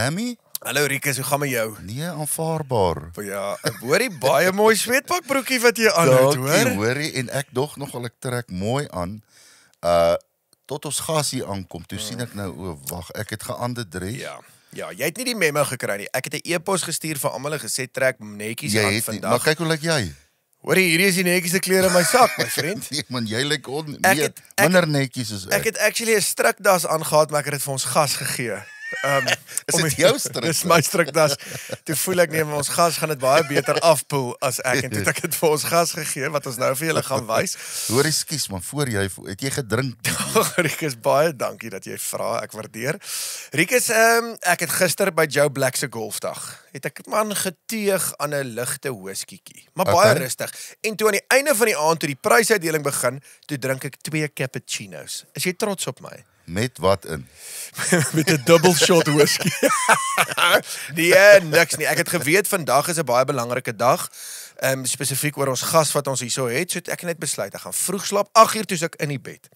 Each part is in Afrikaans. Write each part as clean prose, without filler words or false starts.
Hammy? Hallo Rikus, hoe gaan met jou? Nee, aanvaarbaar. Ja, ek hoor die baie mooi sweetpakbroekie wat jy aanhoud, hoor. Hoorie, en ek dog nogal ek trek mooi aan. Tot ons gas hier aankom, toe sien ek nou, wag, ek het geander dres. Ja, jy het nie die memo gekry nie. Ek het 'n e-pos gestuur vir almal en gesê trek netjies aan vandag. Maar kyk hoe lyk jy? Hoorie, hierdie is die netjiese klere in my sak, my vriend. Nee man, jy lyk minder netjies as Ek het actually 'n strikdas aangehad, maar ek het dit vir ons gas gegee. Is dit jou strikdas? Dis my strikdas. Toe voel ek nee, ons gas gaan dit baie beter afpoel as ek en toe het ek dit vir ons gas gegee wat ons nou vir julle gaan wys. Hoor ekskuus man, voor jy het jy gedrink? Rikus, baie dankie dat jy vra, ek waardeer. Rikus, ek het gister by Joe Black se golfdag het ek man geteeg aan 'n ligte whiskietjie, maar baie rustig. En toe aan die einde van die aand toe die prysuitdeling begin, toe drink ek 2 cappuccinos. Is jy trots op my? Met wat in? Met 'n double shot whisky. Nee, niks nie. Ek het geweet vandag is 'n baie belangrike dag. Spesifiek oor ons gas wat ons hierso het, so het ek net besluit ek gaan vroeg slaap. 8:00 toe ek in die bed.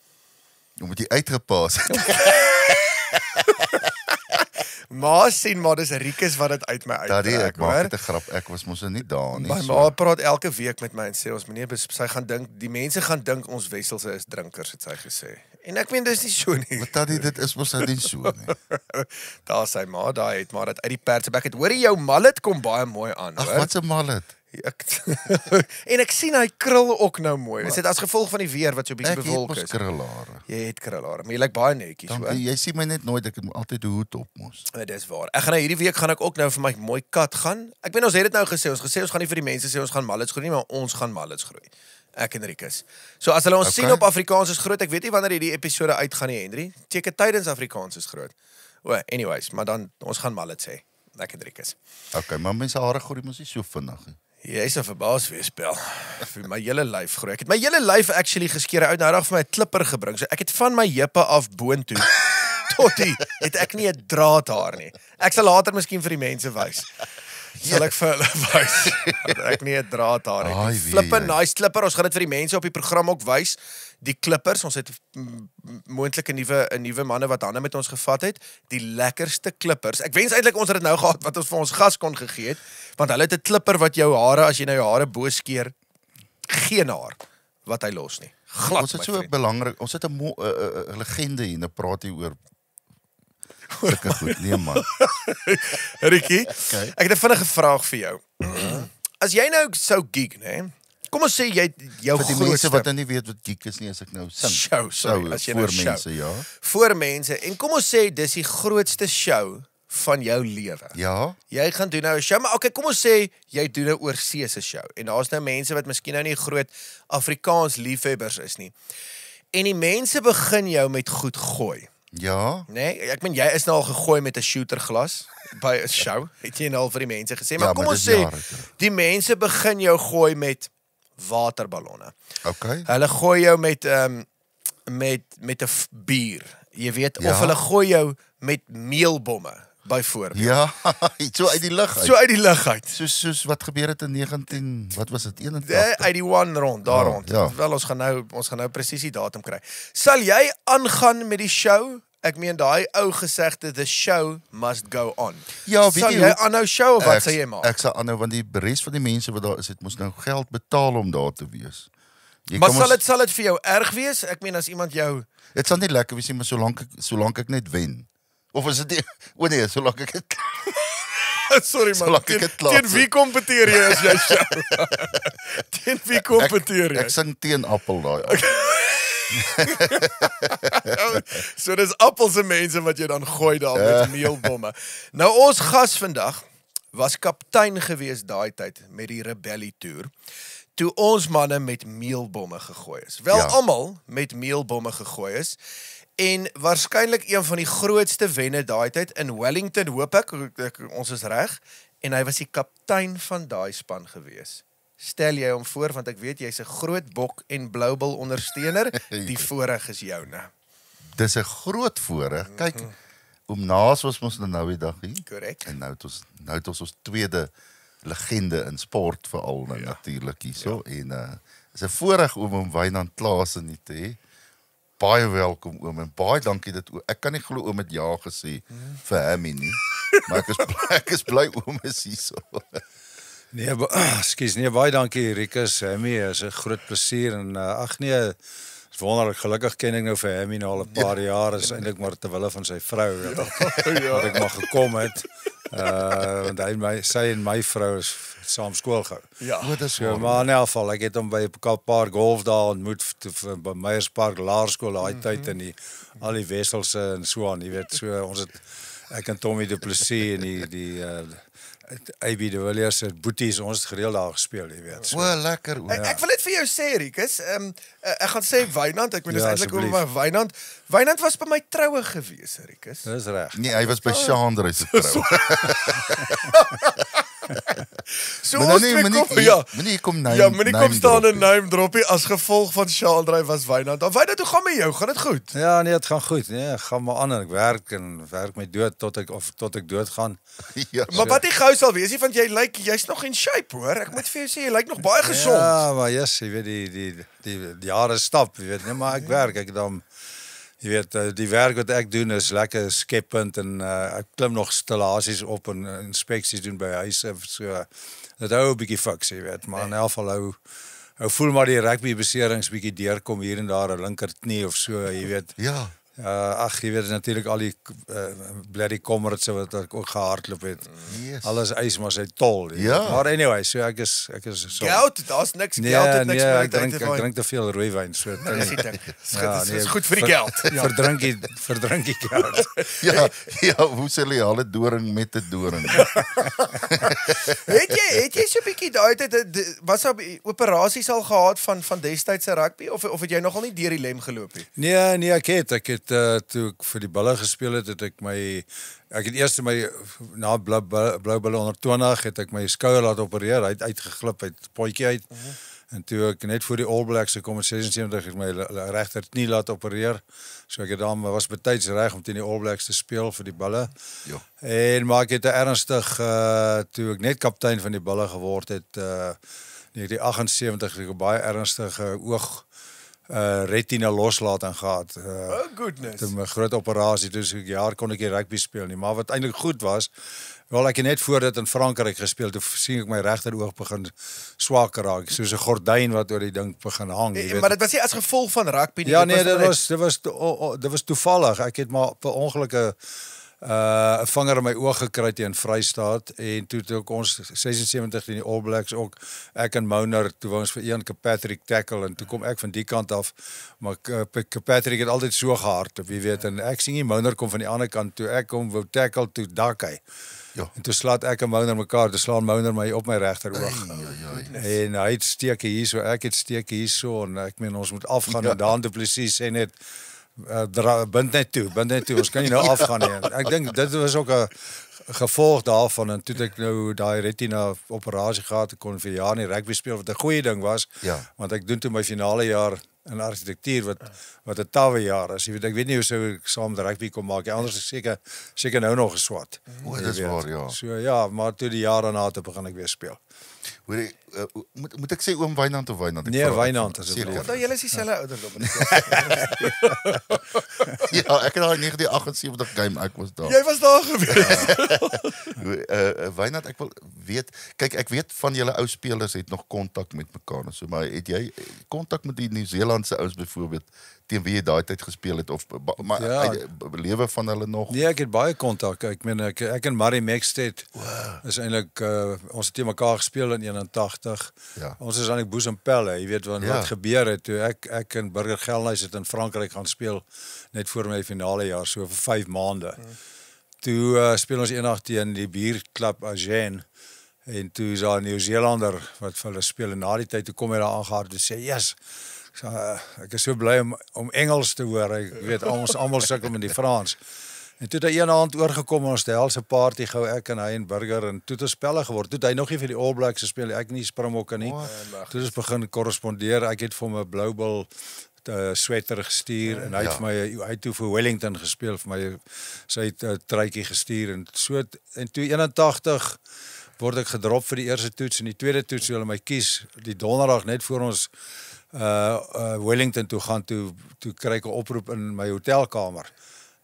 Hoe moet jy uitgepaas het? Ma sien maar dis Rikus wat dit uit my uittrek, ek maak dit 'n grap. Ek was mos nie daar nie. My ma praat elke week met my en sê ons moenie sy gaan dink die mense gaan dink ons Wesselse is drinkers, het sy gesê. En ek meen dis nie so nie. Wat dit is mos nie so nie. Daar sy ma, daai het maar dit uit die persebek het. Hoorie jou mallet kom baie mooi aan, hoor. Ag, wat 'n mallet. En ek sien hy krul ook nou mooi. Is dit as gevolg van die weer wat so 'n bietjie bewolk is? Ek het mos krulhare. Jy het krulhare, maar jy lyk baie netjies, hoor. Jy sien my net nooit, ek het altyd 'n hoed op mos. Dis waar. Ek gaan nou hierdie week gaan ek ook nou vir my mooi kat gaan. Ek weet ons het dit nou gesê, ons gaan nie vir die mense sê ons gaan mallets groei nie, maar ons gaan mallets groei. Ek en Rikus. So as hulle ons sien op Afrikaans is groot, ek weet nie wanneer hierdie episode uitgaan nie, Henry. Seker tydens Afrikaans is groot. Anyways, maar dan ons gaan mallets hê. Ek en Rikus. Okay, maar mense hare groei mos nie so vinnig nie. Jy is 'n verbaas wees, Pel. Vir my hele lyf groei. Ek het my hele lyf actually geskeer uit nou dag vir my 'n klipper gebring. So ek het van my heupe af boontoe tot die het ek nie 'n draadhaar nie. Ek sal later miskien vir die mense wys. Sal ek vir hulle wys dat ek nie 'n draadhaar het nie. Flippe nice klipper. Ons gaan dit vir die mense op die program ook wys. Die klippers, ons het moontlik 'n nuwe manne wat hande met ons gevat het. Die lekkerste klippers. Ek wens eintlik ons het dit nou gehad wat ons vir ons gas kon gegee het, want hulle het 'n klipper wat jou hare as jy nou jou hare bo skeer, geen haar wat hy los nie. Glad. Ons het so belangrik. Ons het 'n legende hier, nou praat jy oor sulke goed. Nee man. Ricky, ek het 'n vinnige vraag vir jou. As jy nou sou gig, né? Kom ons sê jy jou vir die mense wat nie weet wat geek is nie, as ek nou sing. Show, as jy voor nou mense, ja. Voor mense. En kom ons sê dis die grootste show van jou lewe. Ja. Jy gaan doen nou 'n show, maar okay, kom ons sê jy doen 'n oorseese show. En daar's nou mense wat miskien nou nie groot Afrikaans liefhebbers is nie. En die mense begin jou met goed gooi. Ja. Nee, ek meen jy is nou al gegooi met 'n shooterglas by 'n show. Het jy nou al vir die mense gesê, maar ja, kom maar ons sê die mense begin jou gooi met waterballonne. Okay. Hulle gooi jou met 'n bier. Jy weet, of hulle gooi jou met meelbomme byvoorbeeld. Ja, so uit die lug uit. So uit die lug uit. Soos wat gebeur het in 19, wat was dit? 81. 81 rond, daar rond. Ja. Wel ons gaan nou presies die datum kry. Sal jy aangaan met die show? Ek meen daai ou gesegde the show must go on. Ja, weet sal jy aanhou show of wat sê jy maar? Ek sal aanhou want die res van die mense wat daar is, het mos nou geld betaal om daar te wees. Maar sal dit vir jou erg wees? Ek meen as iemand jou dit sal nie lekker wees nie, maar solank ek net wen. Of is dit nee, solank ek het sorry man, teen wie kompeteer jy as jy show? Teen wie kompeteer jy? Ek sing teen Appel daai. So dis appelse mense wat jy dan gooi daar met meelbomme. Nou ons gas vandag was kaptein gewees daai tyd met die Rebellie Tour. Toe ons manne met meelbomme gegooi is. Wel almal met meelbomme gegooi is. En waarskynlik een van die grootste wenne daai tyd in Wellington, hoop ek ons is reg, en hy was die kaptein van daai span gewees. Stel jy hom voor, want ek weet jy's 'n groot bok en bloubil ondersteuner, die voorreg is joune. Dis 'n groot voorreg. Kyk, oom Naas was mos nou die dag hier. Korrek. En nou het ons tweede legende in sport veral natuurlik hierso en is 'n voorreg om Wynand Klaasen nie te hê. Baie welkom oom en baie dankie dat ek kan nie glo oom het ja gesê vir Hammy nie. Maar ek is bly oom is hierso. Nee, ekskuus, nee, baie dankie Rikus. Hammy is 'n groot plesier en ag nee, is wonderlik. Gelukkig ken ek nou vir Hammy nou al 'n paar jaar, is eintlik maar ter wille van sy vrou dat ek maar gekom het. Want sy en my vrou is saam skool gehou. Ja. O, dis So, maar in elk geval, ek het hom by 'n paar golf daar ontmoet by Meyerspark Laerskool daai tyd en al die wesselse en so aan, jy weet, so ons het ek en Tommy Du Plessis en die AB de Villiers se boeties, ons het gereeld daar gespeel, jy weet. So. O, lekker oom. Ek wil net vir jou sê, Rikus, ek gaan sê Wynand, ek moet dis Ja, eintlik oor asseblief. my Wynand was by my troue gewees, Rikus. Dis reg. Nee, hy was by Chandra se trou. So Maar ons nou twee nie, kom, ja. moenie kom name. Ja, moenie kom staan en drop name droppie as gevolg van Chandra was Wynand. Dan Wynand, hoe gaan met jou? Gaan dit goed? Ja, nee, dit gaan goed. Nee, ek gaan maar aan en ek werk my dood tot ek dood gaan. nie. Ja. Maar wat nie gou sal wees nie, want jy's nog in shape, hoor. Ek moet vir jou sê jy lyk nog baie gesond. Ja, maar yes, jy weet die jare stap, jy weet, nee, maar ek werk, ek dan jy weet, die werk wat ek doen is lekker skeppunt en ek klim nog installasies op en inspeksies doen by huise, so dit hou 'n bietjie fiks, jy weet, maar in elk geval hou voel maar die rugby beserings bietjie deurkom hier en daar 'n linker knie of so, jy weet. Ja. Ag, jy weet natuurlik al die bloody Comrades wat ek ook gehardloop het. Yes. Alles eis maar sy tol. Jy Ja. weet. Maar anyway, so ek is so. Geld, daar's niks Nee, geld het niks nee, met ek uit te ek drink te veel rooiwyn, so Dis die ding. Ja, Dis nee, goed vir die geld. Ja. verdrink die geld. Ja, hoe sê jy alle doring met 'n doring? Het jy so 'n bietjie daai tyd was daar operasies al gehad van destydse rugby of het jy nogal nie deur die lem geloop nie? Nee, ek het toe ek vir die Bulle gespeel het ek het eers na Blou Bulle onder 20 het ek my skouer laat opereer, hy het uitgeglip uit potjie uit. En toe ek net voor die All Blacks gekom in 76 het my regter knie laat opereer. So ek het dan was betyds reg om teen die All Blacks te speel vir die Bulle. Ja. En maar ek het ernstig toe ek net kaptein van die Bulle geword het 1978 het ek 'n baie ernstige oog retina loslating gehad. Oh goodness. Toe 'n groot operasie, dus ek jaar kon ek nie rugby speel nie, maar wat eintlik goed was, wel ek het net voor dit in Frankryk gespeel, toe sien ek my regter oog begin swak raak, soos 'n gordyn wat oor die ding begin hang, jy weet. Maar dit was nie as gevolg van rugby nie. Ja nee, net- dit was toevallig. Ek het maar per ongeluk 'n vinger in my oog gekry teen Vrystaat en toe ook ons 76 in die All Blacks ook ek en Mouner toe wou ons vir een Patrick tackle en toe kom ek van die kant af, maar Patrick het altyd so gehardloop, jy weet, en ek sien nie Mouner kom van die ander kant toe ek kom wou tackle toe dak hy. Ja. En toe slaat ek en Mouner mekaar, toe slaan Mouner my op my regter oog. En hy het steke hierso, ek het steke hierso en ek meen ons moet afgaan en Dan Du Plessis sê net bind net toe, ons kan nie nou afgaan nie. Ek dink dit was ook 'n gevolg daarvan en toe het ek nou daai retina operasie gehad, ek kon vir jaar nie rugby speel wat 'n goeie ding was, Ja. want ek doen toe my finale jaar in argitektuur wat 'n tawwe jaar is. Jy weet, ek weet nie hoe sou ek saam met rugby kon maak nie, anders is seker nou nog geswat. O, dis waar, ja. So ja, maar toe die jaar daarna toe begin ek weer speel. Hoor jy, moet ek sê oom Wynand of Wynand? Ek Nee, vra- Wynand asseblief. Seker. Onthou julle is dieselfde ouderdom. Ja, ek het daai 1978 game, ek was daar. Jy was daar gewees. Wynand, ek wil weet, kyk, ek weet van julle ou spelers het nog kontak met mekaar en so, maar het jy kontak met die Nieu-Seelandse ouens byvoorbeeld teen wie jy daai tyd gespeel het of maar Ja. lewe van hulle nog? Nee, ek het baie kontak. Ek meen ek en Murray Mexted is eintlik ons het teen mekaar gespeel in 81. Ja. Ons is eintlik boes en pelle, jy weet Ja. wat gebeur het toe ek en Burger Gelnhuys het in Frankryk gaan speel net voor my finale jaar so vir 5 maande. Toe speel ons eendag teen die bierklub Agen en toe is daar 'n Nieu-Seelander wat vir hulle speel en na die tyd toe kom hy daar aangehard en sê yes. Ek is so bly om Engels te hoor. Ek weet ons almal sukkel met die Frans. En toe het hy een aand oorgekom ons die helse party gou ek en hy en Burger en toe het ons spelle geword. Toe het hy nog nie vir die All Blacks gespeel, ek nie Springbokke nie. Toe het ons begin korrespondeer. Ek het vir hom 'n Blou Bull sweater gestuur en hy het vir my hy het toe vir Wellington gespeel vir my sy truitjie gestuur en so en toe 81 word ek gedrop vir die eerste toets en die tweede toets hulle my kies die donderdag net voor ons Wellington toe gaan, toe kry ek 'n oproep in my hotelkamer.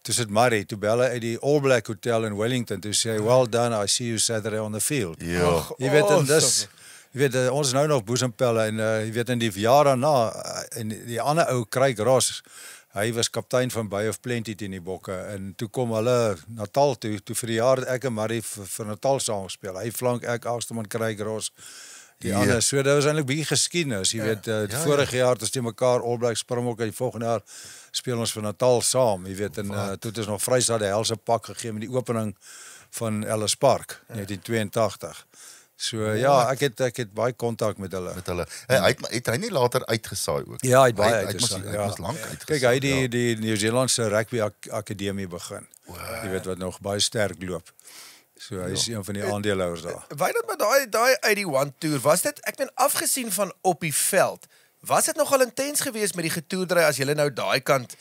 Toe sit Murray, toe bel hy uit die All Black Hotel in Wellington, toe sê hy, well done, I see you Saturday on the field. Ja. Jy weet, en dis, jy weet, ons is nou nog boesempelle, en jy weet, in die jaar daarna, en die ander ou, Craig Ross, hy was kaptein van Bay of Plenty teen die Bokke, en toe kom hulle Natal toe vir die jaar ek en Murray vir Natal saam gespeel. Hy flank, ek Agsterman, Craig Ross, die ander, so dit was eintlik bietjie geskiedenis, jy weet, vorige jaar het ons teen mekaar All Blacks Springbok, en die volgende jaar speel ons vir Natal saam, jy weet, en toe het ons nog Vrystaat die helse pak gegee met die opening van Ellis Park, 1982. So ja, ek het baie kontak met hulle. Het hy nie later uitgesaai ook? Ja, hy het baie Hy uitgesaai. was lank uitgesaai. Kyk, hy het die Nieu-Seelandse rugby akademie begin. Jy weet wat nog baie sterk loop. So hy is een van die aandeelhouers daar. Wynand, maar daai 81 toer, was dit, ek ben afgesien van op die veld, was dit nogal intens geweest met die getoerdery as julle nou daai kant,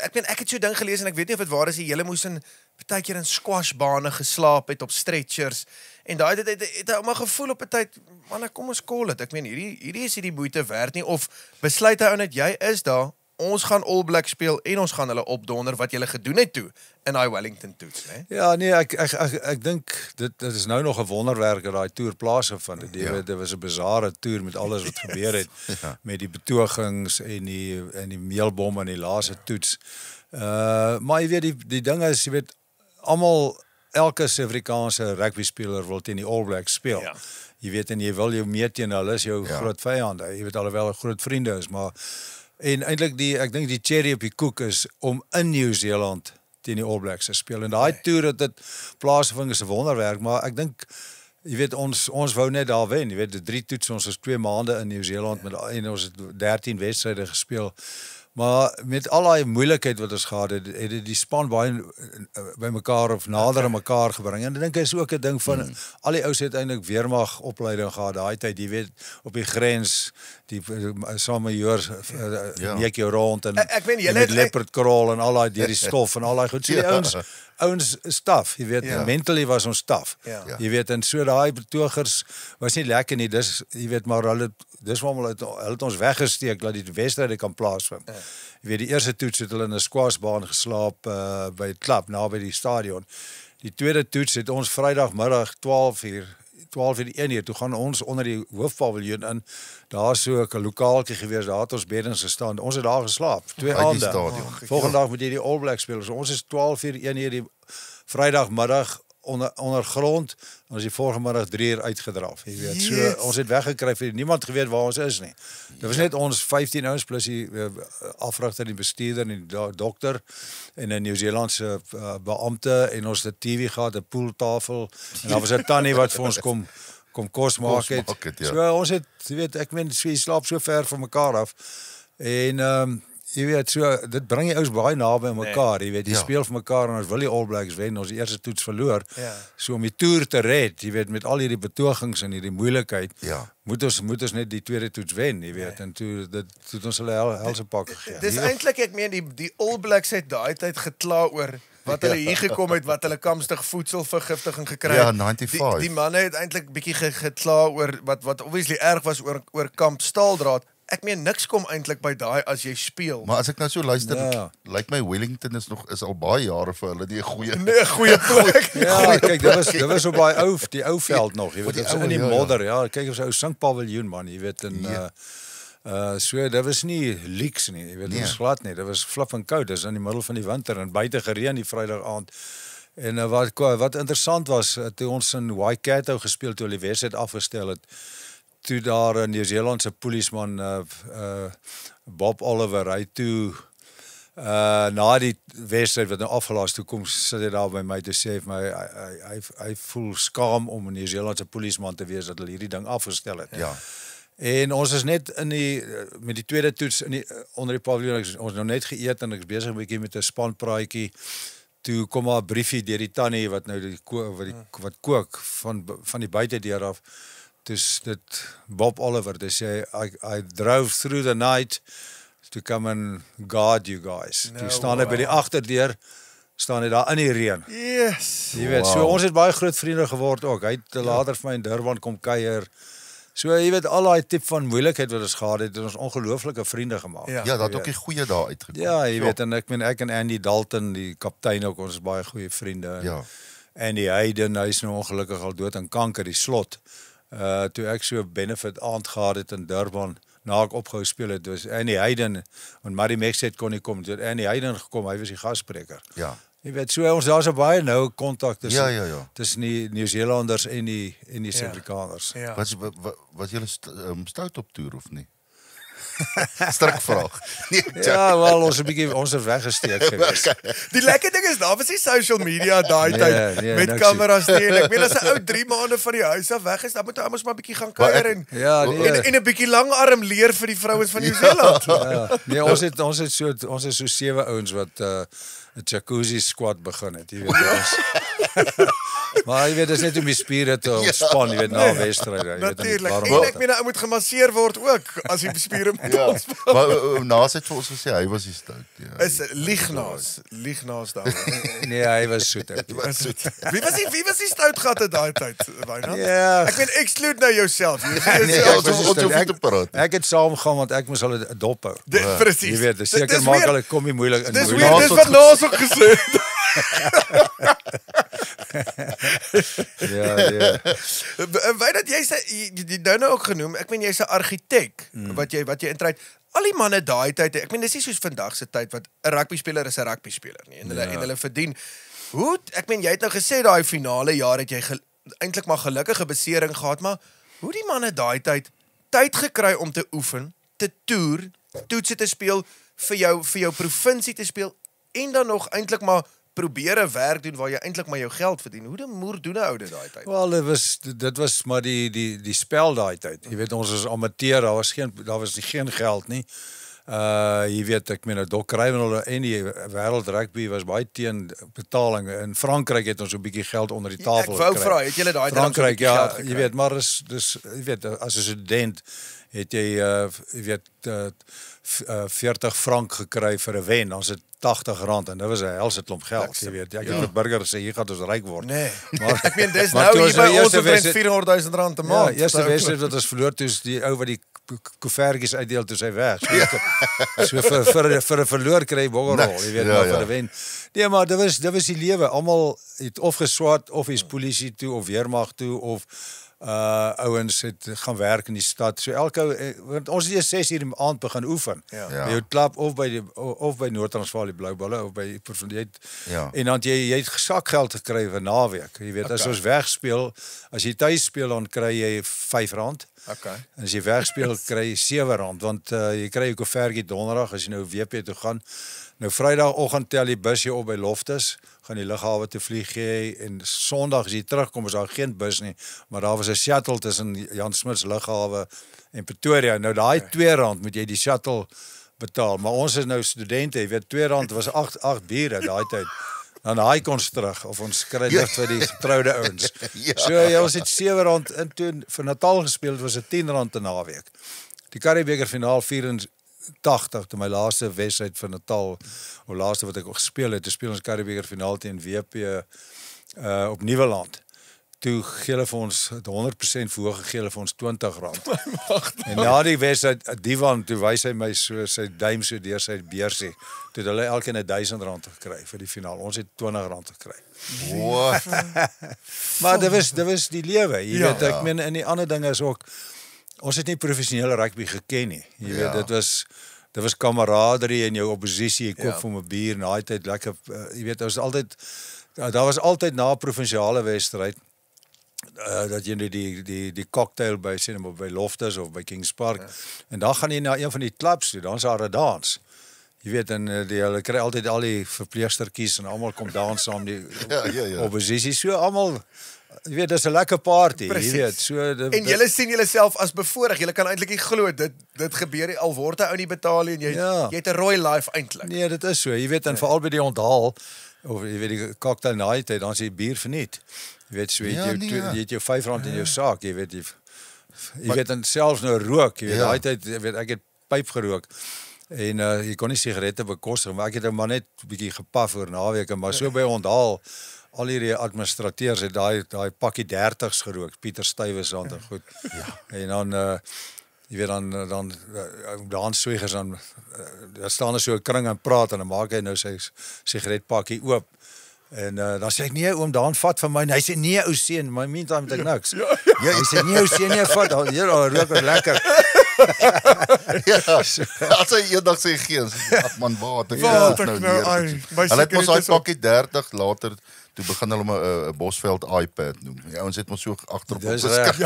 ek het so ding gelees en ek weet nie of dit waar is, julle moes in partykeer in squashbane geslaap het op stretchers, en daai het hy maar gevoel op 'n tyd, man, kom ons call dit, ek meen, hierdie is nie die moeite werd nie, of besluit hy ou net, jy is daar, ons gaan All Black speel, en ons gaan hulle opdonder, wat julle gedoen het toe, in die Wellington toets, né? Ja, nee, ek dink, dit is nou nog 'n wonderwerk dat daai toer plaasgevind het. Dit was 'n bizarre toer met alles wat gebeur het, met die betogings en die meelbom en die laaste toets. Maar jy weet, die ding is, jy weet, elke Suid-Afrikaanse rugby speler wil teen die All Blacks speel. Ja. Jy weet, en jy wil jou meet teen hulle, is jou groot vyande. Jy weet, alhoewel groot vriende is, maar en eintlik ek dink die cherry op die koek is om in Nieu-Seeland teen die All Blacks te speel. En daai toer het dit plaasgevind is 'n wonderwerk, maar ek dink jy weet ons wou net daar wen. Jy weet, 3 toets, ons was 2 maande in Nieu-Seeland en ons het 13 wedstryde gespeel. Maar met al daai moeilikheid wat ons gehad het die span baie by mekaar of nader aan mekaar gebring. En ek dink is ook 'n ding van al die ouens het eintlik weermag opleiding gehad daai tyd, jy weet, op die grens, die saam met joors neek jou rond en ek meen julle met leopard crawl en al daai deur die stof en al daai goed. So die ouens staf, jy weet, mentally was ons staf. Jy weet, en so daai betogers was nie lekker nie. Dis jy weet, maar hulle het ons weggesteek dat die wedstryde kan plaasvind. Jy weet, die eerste toets het hulle in 'n squashbaan geslaap by 'n klub naby die stadion. Die tweede toets het ons Vrydagmiddag 12:00 die 1:00, toe gaan ons onder die hoofpaviljoen in. Daar so 'n lokaaltjie gewees, daar het ons beddens gestaan. Ons het daar geslaap, 2 aande. Volgende dag moet jy die All Blacks speel. So ons is 12:00 1:00 die Vrydagmiddag ondergrond, ons is die volgende middag 3:00 uitgedraf, jy weet, so ons het weggekry, vir niemand geweet waar ons is nie. Dit was net ons 15 ouens plus die afrigter, die bestuurder en die dokter en 'n Nieu-Seelandse beampte en ons het 'n TV gehad, 'n pooltafel en daar was 'n tannie wat vir ons kom kos maak het. So ons het, jy weet, ek meen, so jy slaap so ver van mekaar af en jy weet, so, dit bring die ouens baie naby aan mekaar, jy weet, jy speel vir mekaar en ons wil die All Blacks wen, ons die eerste toets verloor, so om die toer te red, jy weet, met al hierdie betogings en hierdie moeilikheid, moet ons net die tweede toets wen, jy weet, en toe het ons hulle helse pak gegee. Dis eintlik, ek meen, die All Blacks het daai tyd gekla oor wat hulle hier gekom het, wat hulle kamstig voedselvergiftiging gekry het. Ja, 95. Die manne het eintlik bietjie gekla oor wat obviously erg was oor kamp Staaldraad. Ek meen, niks kom eintlik by daai as jy speel. Maar as ek nou so luister, lyk my Wellington is al baie jare vir hulle die goeie plek. Ja, kyk, dit was op baie die ou veld nog, jy weet, dit was in die modder, ja, kyk of so ou sinkpaviljoen man, jy weet, en so, dit was nie leaks nie, jy weet, dit was glad nie, dit was flip en koud, dit is in die middel van die winter, en buite gereën die Vrydag aand, en wat interessant was, toe ons in Waikato gespeel, toe hulle die wedstryd afgestel het, toe daar 'n Nieu-Seelandse polisman, Bob Oliver, hy toe, na die wedstryd wat nou afgelaas, toe kom sit hy daar by my te sê, hy voel skaam om 'n Nieu-Seelandse polisman te wees, dat hulle hierdie ding afgestel het. Ja. En ons is net met die tweede toets onder die paviljoen, ons nou net geëet en ek is besig 'n bietjie met 'n spanpraatjie, toe kom maar 'n briefie deur die tannie wat nou wat kook van die buitedeur af. Dus dit Bob Oliver, they say, I drove through the night to come and guard you guys. Toe staan hy by die agterdeur, staan hy daar in die reën. Yes. Jy weet, so ons het baie groot vriende geword ook. Hy het later vir my in Durban kom kuier. So jy weet al daai tipe van moeilikheid wat ons gehad het ons ongelooflike vriende gemaak. Ja. Ja, dat ook die goeie daar uitgekom. Ja, jy weet en ek en Andy Dalton, die kaptein ook, ons is baie goeie vriende. Ja. En die Hayden, hy is nou ongelukkig al dood aan kanker, die slot. Toe ek so 'n benefit aand gehad het in Durban, na ek opgehou speel het, was Andy Hayden en Marie Mexet kon nie kom. Toe Andy Hayden gekom, hy was die gasspreker. Ja. Jy weet, so ons daar's 'n baie nou kontak Ja. tussen die Nieu-Seelanders en die Suid-Afrikaners. Ja. Was julle stout op toer of nie? Strikvraag. Nee, Ja, wel ons het weggesteek gewees. Die lekker ding is, daar was nie social media daai tyd nee, met niks kameras nie. En ek meen as 'n ou 3 maande van die huis af weg is, dan moet hy mos maar bietjie gaan kuier en Ja, en 'n bietjie langarm leer vir die vrouens van Nieu-Seeland. Ja, nee, ons is so 7 ouens wat 'n jacuzzi squad begin het, jy weet ons. Maar jy weet dis net om die spiere te ontspan, jy weet na wedstryde, jy weet. Natuurlik. En ek meen hy moet gemasseer word ook as die spiere moet Ja, ontspan. maar Naas het vir ons gesê hy was die stout. Ja. Is liegnaas daar. Nee, hy was soet. Wie was die stout gehad daai tyd, Wynand? Ja. Ek meen exclude nou jouself. Nee, ons hoef te praat. Ek het saamgegaan want ek moes hulle 'n dop hou. Presies. Jy weet, seker maak hulle kom nie moeilik in. Dis weer dis wat Naas ook gesê het. Ja. Weet dat jy sê jy nou ook genoem, ek meen jy's 'n argitek wat jy intree. Al die manne daai tyd, ek meen dis nie soos vandag se tyd wat 'n rugby speler is 'n rugby speler nie en hulle verdien. Hoe ek meen jy het nou gesê daai finale jaar het jy eintlik maar gelukkige besering gehad, maar hoe die manne daai tyd gekry om te oefen, te toer, toetse te speel vir jou provinsie te speel en dan nog eintlik maar probeer 'n werk doen waar jy eintlik maar jou geld verdien. Hoe doen 'n ou dit daai tyd? Wel, dit was maar die spel daai tyd. Jy weet ons is amateur, daar was geen geld nie. Jy weet ek meen Doc Ryvenel en die wêreld rugby was baie teen betaling. In Frankryk het ons 'n bietjie geld onder die tafel gekry. Ek wou vra, het julle daai tyd Frankryk, geld ja, gekry? jy weet, maar dis jy weet as 'n student het jy jy weet 40 frank gekry vir 'n wen, dan is dit R80 en dit was 'n helse klomp geld, jy weet. Ek het vir burger gesê hier gaan ons ryk word. Nee. Maar Ek meen dis maar nou toe hier by ons eerste omtrent wedstryd- R400,000 'n maand. Ja, eerste wedstryd wat ons verloor toe is die ou wat die koevertjies uitdeel toe sy weg. So vir 'n verloor kry jy boggerrol, jy weet, maar vir 'n wen. Nee, maar dit was die lewe. Almal het of geswat of is polisie toe of weermag toe of ouens het gaan werk in die stad. So want ons het eers 6:00 die aand begin oefen. Ja. By jou klub of by Noord-Transvaal die Blou Bulle of by Ja. en dan jy sakgeld gekry vir naweek. Jy weet as ons wegspeel, as jy tuis speel dan kry jy R5. Okay. En as jy wegspeel kry jy R7 want jy kry 'n koevertjie donderdag as jy nou WP toe gaan. Nou Vrydagoggend tel die bus jou op by Loftus, gaan die lughawe toe vlieg jy en Sondag as jy terugkom is daar geen bus nie, maar daar was 'n shuttle tussen Jan Smuts lughawe en Pretoria. Nou daai R2 moet jy die shuttle betaal, maar ons is nou studente, jy weet R2 was 8 biere daai tyd. Dan daai kons terug of ons kry dit vir die getroude ouens. Ja. So ja, ons het R7 en toe vir Natal gespeel, dit was 'n R10 'n naweek. Die Currie-beker finaal 84 toe my laaste wedstryd vir Natal, of laaste wat ek ook gespeel het, toe speel ons Currie-beker finaal teen WP op Nieuweland. Toe gee hulle vir ons 100% verhoog gegee hulle vir ons R20. En na die wedstryd Divan toe wys hy my so sy duim so deur sy beursie. Toe het hulle elkeen R1000 gekry vir die finaal. Ons het R20 gekry. What? Maar dit was die lewe. Jy Ja. weet ek meen in die ander dinge is ook ons het nie professionele rugby geken nie. Jy weet dit was kameraderie in jou oppositie, jy koop vir 'n bier, na daai tyd lekker jy weet daar was altyd na 'n provinsiale wedstryd dat jy die cocktail by by Loftus of by Kings Park en dan gaan jy na een van die clubs toe, dan's daar 'n dans. Jy weet en hulle kry altyd al die verpleegstertjies en almal kom dans saam die oppositie. So almal jy weet dis 'n lekker party, jy weet. So en julle sien julleself as bevoorreg. Julle kan eintlik nie glo dit gebeur nie al word 'n ou nie betaal nie en jy het 'n rooi life eintlik. Nee, dit is so. Jy weet en veral by die onthaal of jy weet die cocktail night dan is die bier verniet. Jy weet so jy het jou R5 in jou saak, jy weet jy weet en selfs nou rook, jy weet daai tyd jy weet ek het pyp gerook. En jy kon nie sigarette bekostig, maar ek het hom maar net 'n bietjie gepaf oor naweke, maar so by onthaal al hierdie administrateurs het daai pakkie 30's gerook, Pieter Stuyvesant en goed. Ja. En dan jy weet dan Swegers dan daar staan so 'n kring en praat en dan maak hy nou sy sigaretpakkie oop. En dan sê ek nee oom, dan vat van my en hy sê nee ou seun, my meantime het ek niks. Ja, hy sê nee ou seun, nee vat, hier rook het lekker. Ja, as hy eendag sê geen, ag man, wat ek nou neer. Hulle het mos daai pakkie 30 later toe begin hulle 'n Bosveld iPad noem. Ja, ons het mos so agterop geskryf.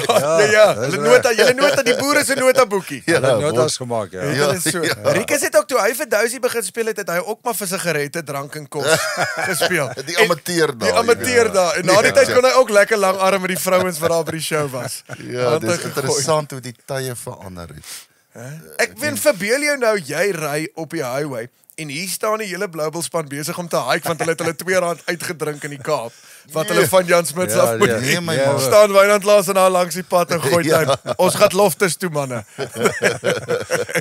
Ja, julle nota die boere se notaboekie. Ja, notas gemaak, ja. Dit is so. Rikus het ook toe hy vir Dousie begin speel het hy ook maar vir sigarette, drank en kos gespeel. Die amateur daar. Die amateur daar. En na die tyd kon hy ook lekker lang arm met die vrouens wat daar by die show was. Ja, dis interessant hoe die tye verander het. Ek verbeel jou nou jy ry op die highway en hier staan die hele Blue Bulls span besig om te hike want hulle het hulle R2 uitgedrink in die Kaap wat hulle van Jan Smits af moet neem. Staan Wynand laas en daar langs die pad en gooi tyd. Ons gaan Loftus toe manne.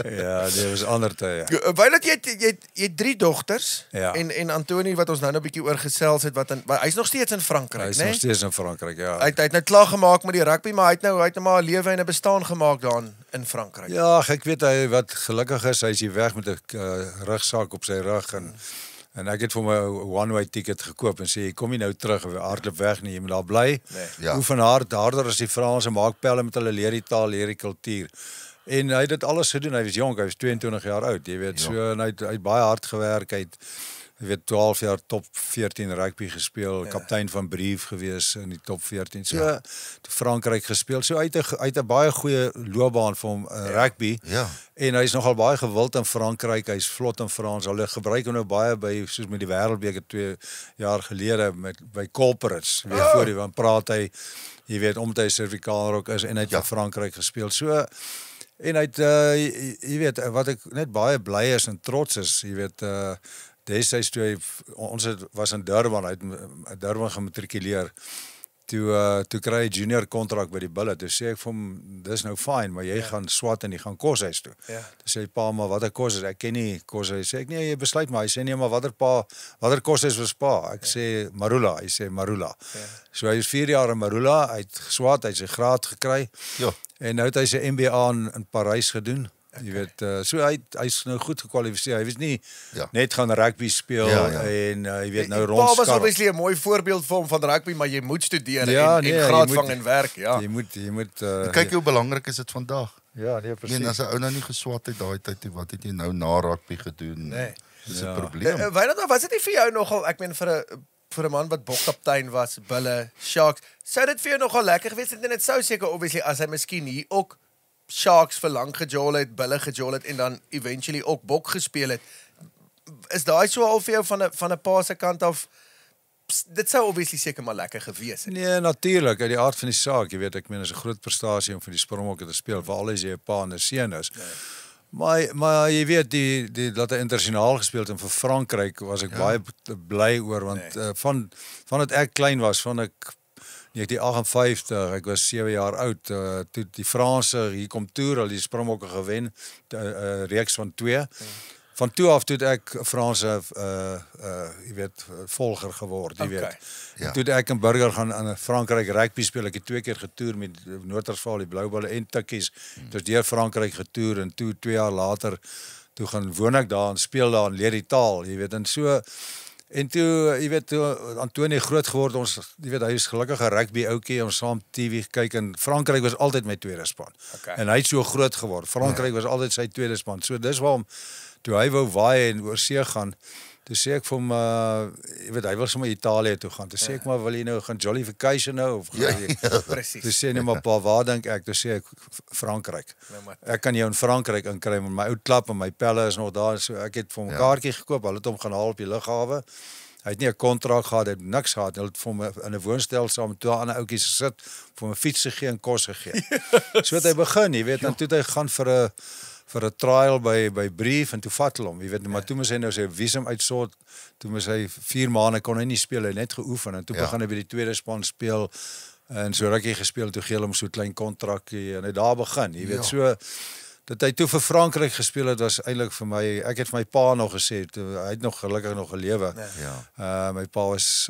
Ja, dit was ander tye. Wynand jy 3 dogters ja. en Antonie wat ons nou 'n bietjie oor gesels het wat hy's nog steeds in Frankryk, né? Hy's nog steeds in Frankryk, ja. Hy het nou klaar gemaak met die rugby, maar hy het nou maar 'n lewe en 'n bestaan gemaak daar in Frankryk. Ja, ek weet hy wat gelukkig is, hy's hier weg met 'n rugsak op sy rug en ek het vir my 'n one-way ticket gekoop en sê jy kom nie nou terug hardloop weg nie, jy moet daar bly. Nee. Ja. Oefen harder as die Franse, maak pelle met hulle, leer die taal, leer die kultuur. En hy het dit alles gedoen. Hy was jonk, hy was 22 jaar oud, jy weet, so en hy het baie hard gewerk. Hy het 12 jaar top 14 rugby gespeel, kaptein van Brief gewees in die top 14. So Frankryk gespeel. So uit 'n baie goeie loopbaan vir hom rugby. Ja. En hy is nogal baie gewild in Frankryk. Hy's vlot in Frans. Hulle gebruik hom nou baie by soos met die Wêreldbeker 2 jaar gelede by corporates. Weer voor die want praat hy, jy weet, omdat hy Suid-Afrikaner ook is en hy het vir Frankryk gespeel. So en hy het jy weet wat ek net baie bly is en trots is, jy weet destyds toe ons was in Durban, hy het in Durban gematrikuleer. Toe kry hy junior kontrak by die Bulle. Toe sê ek vir hom, dis nou fyn, maar jy gaan swat en jy gaan koshuis toe. Toe sê hy, pa, maar watter kos is? Ek ken nie koshuis. Sê ek, nee, jy besluit maar. Hy sê, nee, maar watter koshuis was pa? Ek sê, Marula. Hy sê, Marula. So hy is 4 jaar in Marula, hy het geswat, hy het sy graad gekry. En nou het hy sy MBA in Parys gedoen. Jy weet, so hy's nou goed gekwalifiseer. Hy was nie net gaan rugby speel en jy weet nou rondskarrel. Pa was obviously 'n mooi voorbeeld vir hom van rugby, maar jy moet studeer en graad vang en werk, Jy moet kyk hoe belangrik is dit vandag. Ja, nee, presies. En as 'n ou nou nie geswat het daai tyd, wat het jy nou na rugby gedoen? Nee. Dis 'n probleem. Wynand, was dit nie vir jou nogal, ek meen vir 'n man wat bokkaptein was, Bulle, Sharks, sou dit vir jou nogal lekker gewees het en dit sou seker obviously as hy miskien hier ook Sharks vir lank gejol het, Bulle gejol het en dan eventually ook bok gespeel het. Is daai so al vir jou van 'n pa se kant af? Dit sou obviously seker maar lekker gewees het. Nee, natuurlik, uit die aard van die saak, jy weet, ek meen, is 'n groot prestasie om vir die Springbokke te speel, veral as jy 'n pa en 'n seun is. Maar jy weet, dat hy internasionaal gespeel het en vir Frankryk was ek baie bly oor, want van dat ek klein was, van ek 1958, ek was 7 jaar oud, toe die Franse hier kom toer, al die Springbokke gewen, reeks van 2. Van toe af toe het ek Franse jy weet, volger geword, jy weet. Toe het ek in Burger gaan in Frankryk rugby speel, ek het 2 keer getoer met Noord-Transvaal, die Blou Bulle en Tikkies. Dus deur Frankryk getoer en toe 2 jaar later, toe gaan woon ek daar en speel daar en leer die taal, jy weet, en so. En toe, jy weet, toe Antonie groot geword, ons, jy weet, hy is gelukkig 'n rugby ouetjie, ons saam TV kyk en Frankryk was altyd my tweede span. En hy het so groot geword. Frankryk was altyd sy tweede span. So dis waarom toe hy wou waai en oor see gaan, toe sê ek vir hom, jy weet, hy wil sommer Italië toe gaan. Toe sê ek maar, wil jy nou gaan jolly vacation nou of Presies. Toe sê nee, maar pa, waar dink ek? Toe sê ek Frankryk. Ek kan jou in Frankryk inkry, maar my ou klap en my pelle is nog daar, so ek het vir hom 'n kaartjie gekoop, hulle het hom gaan haal op die lughawe. Hy het nie 'n kontrak gehad, hy het niks gehad. Hulle het vir hom in 'n woonstel saam met 2 ander ouetjies gesit, vir hom 'n fiets gegee en kos gegee. So het hy begin, jy weet, en toe het hy gaan vir 'n trial by Brief en toe vat hulle hom, jy weet, maar toe moes hy nou sy visum uitsort, toe moes hy 4 maande kon hy nie speel, hy net geoefen en toe begin hy by die tweede span speel en so rukkie gespeel, toe gee hulle hom so 'n klein kontrakkie en hy daar begin, jy weet, so dat hy toe vir Frankryk gespeel het was eintlik vir my, ek het vir my pa nog gesê, hy het nog gelukkig nog gelewe. My pa was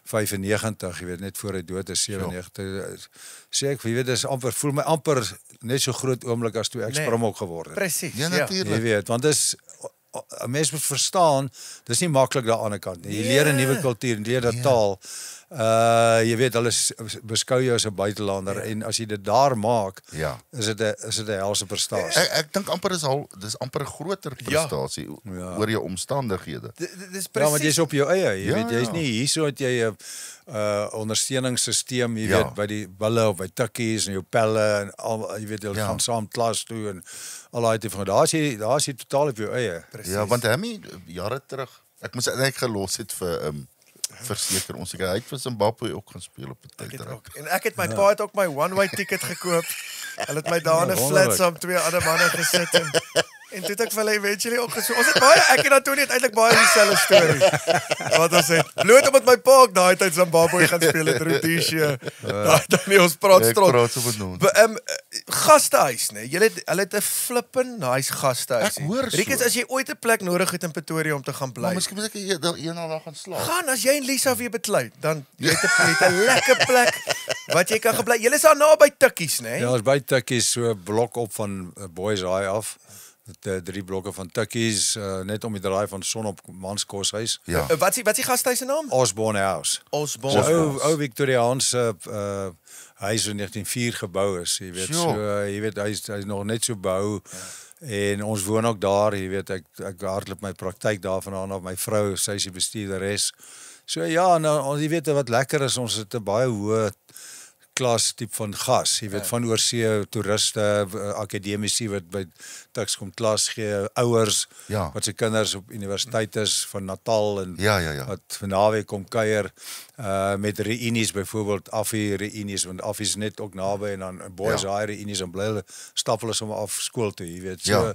95, jy weet, net voor hy dood is, 97. Sê ek, jy weet, dis amper, voel my amper net so groot oomblik as toe ek Springbok geword het. Presies, Ja, ja. natuurlik. Jy weet, want dis 'n mens moet verstaan, dis nie maklik daar aan die kant nie. Jy leer 'n nuwe kultuur, jy leer 'n taal. Jy weet hulle beskou jou as 'n buitelander en as jy dit daar maak, Ja. is dit 'n helse prestasie. Ek dink amper dis amper 'n groter prestasie oor jou omstandighede. Dis Ja, want presies. jy's op jou eie, jy Ja, weet, jy's ja. nie hierso dat jy 'n ondersteuningssisteem, jy Ja. weet, by die bulle of by tikkies en jou pelle en al, jy weet, hulle Ja. gaan saam klas toe en al daai tipe van daar is jy totaal op jou eie. Ja, want Hemmy jare terug, ek moes eintlik gelos het vir verseker ons hy het vir Zimbabwe ook gaan speel op 'n tyd. En ek het my pa het ook my one-way ticket gekoop. Hulle het my daar in 'n wonderlik. flat saam 2 ander manne gesit en toe het ek vir hulle eventually opgesoek. Ons het baie ek en Antonie het eintlik baie dieselfde storie. Wat ons het bloot omdat my pa ook daai tyd Zimbabwe gaan speel het Rhodesia. Daai dan nie ons praat Ek strot. praat so met ons. Gastehuis, nee. Hulle het 'n flippin nice gastehuis. Ek hoor so. Rikus, as jy ooit 'n plek nodig het in Pretoria om te gaan bly. Maar miskien moet ek eendag daar gaan slaap. Gaan as jy en Lisa weer betluit, dan jy het 'n lekker plek wat jy kan gebly. Julle is daar naby Tikkies, né? Ja, ons by Tikkies so 'n blok op van Boys High af. Met 3 blokke van Tikkies, net om die draai van Son op Manskoshuis. Ja. Wat is die gastehuis se naam? Osborne House. Osborne. So ou Victoriaanse huis in 1904 gebou is, jy weet. Sjoe. So jy weet hy's nog net so behou. En ons woon ook daar, jy weet, ek hardloop my praktyk daarvandaan af. My vrou, sy is die bestuurderes. So ja, nou jy weet wat lekker is, ons het 'n baie hoë klas tipe van gas, jy weet, van oorsee toeriste, akademici wat by Tuks kom klas gee, ouers Ja. wat se kinders op universiteit is van Natal en Ja. wat van naweek kom kuier met reunies byvoorbeeld Affie reunies want Affie is net ook naby en dan Boys High reunies en bly hulle stap hulle sommer af skool toe, jy weet. So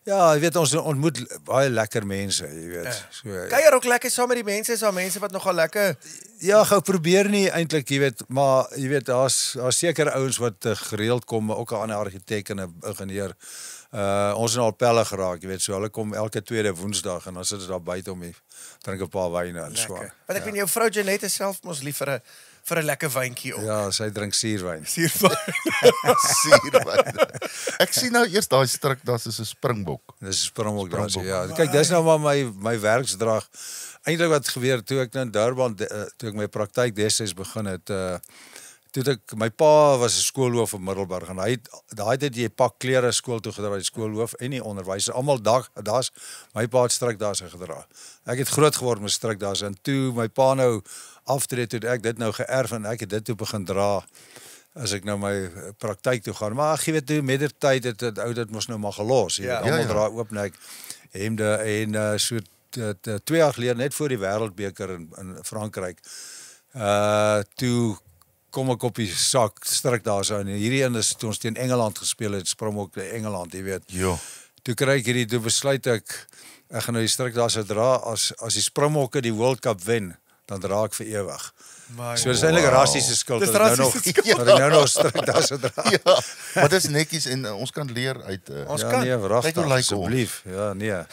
ja, jy weet ons ontmoet baie lekker mense, jy weet. So Kuier ook lekker saam met die mense, is daar mense wat nogal lekker ja, gou probeer nie eintlik, jy weet, maar jy weet daar's seker ouens wat gereeld kom, ook 'n ander argitek en 'n ingenieur. Ons het al pelle geraak, jy weet, so hulle kom elke tweede Woensdag en dan sit ons daar buite om drink 'n paar wyne en so. lekker. Want ek weet jou vrou Janette self mos lief vir 'n lekker wyntjie op. Ja, sy drink suurwyn. Suurwyn. Ek sien nou eers daai stryk, daar's 'n Springbok. Dis 'n Springbok dansie, ja. Kyk, dis nou maar my werksdrag. Eintlik wat gebeur toe ek nou in Durban toe ek my praktyk destyds begin het, my pa was 'n skoolhoof in Middelburg en hy het daai tyd jy pak klere skool toe gedra, die skoolhoof en die onderwysers, almal daar's my pa het strikdasse gedra. Ek het groot geword met strikdasse en toe my pa nou aftree toe ek dit nou geërf en ek het dit toe begin dra as ek nou my praktyk toe gaan. Maar ag, jy weet toe met die tyd het dit ou dit mos nou maar gelos. Jy weet almal dra oop nek hemde en so 2 jaar gelede net voor die Wêreldbeker in Frankryk. Toe kom ek op die sak strikdasse en hierdie een is toe ons teen Engeland gespeel het, Springbok Engeland, jy weet. Ja. Toe besluit ek gaan nou die strikdasse dra as die Springbokke die World Cup wen, dan dra ek vir ewig. So dis eintlik 'n rassiese skuld Dis dat ek nou nog strikdasse dra. Ja, maar dis netjies en ons kan leer uit Ons Ja, kan. nee, Kyk wragtig, hoe lyk asseblief. Ja, nee.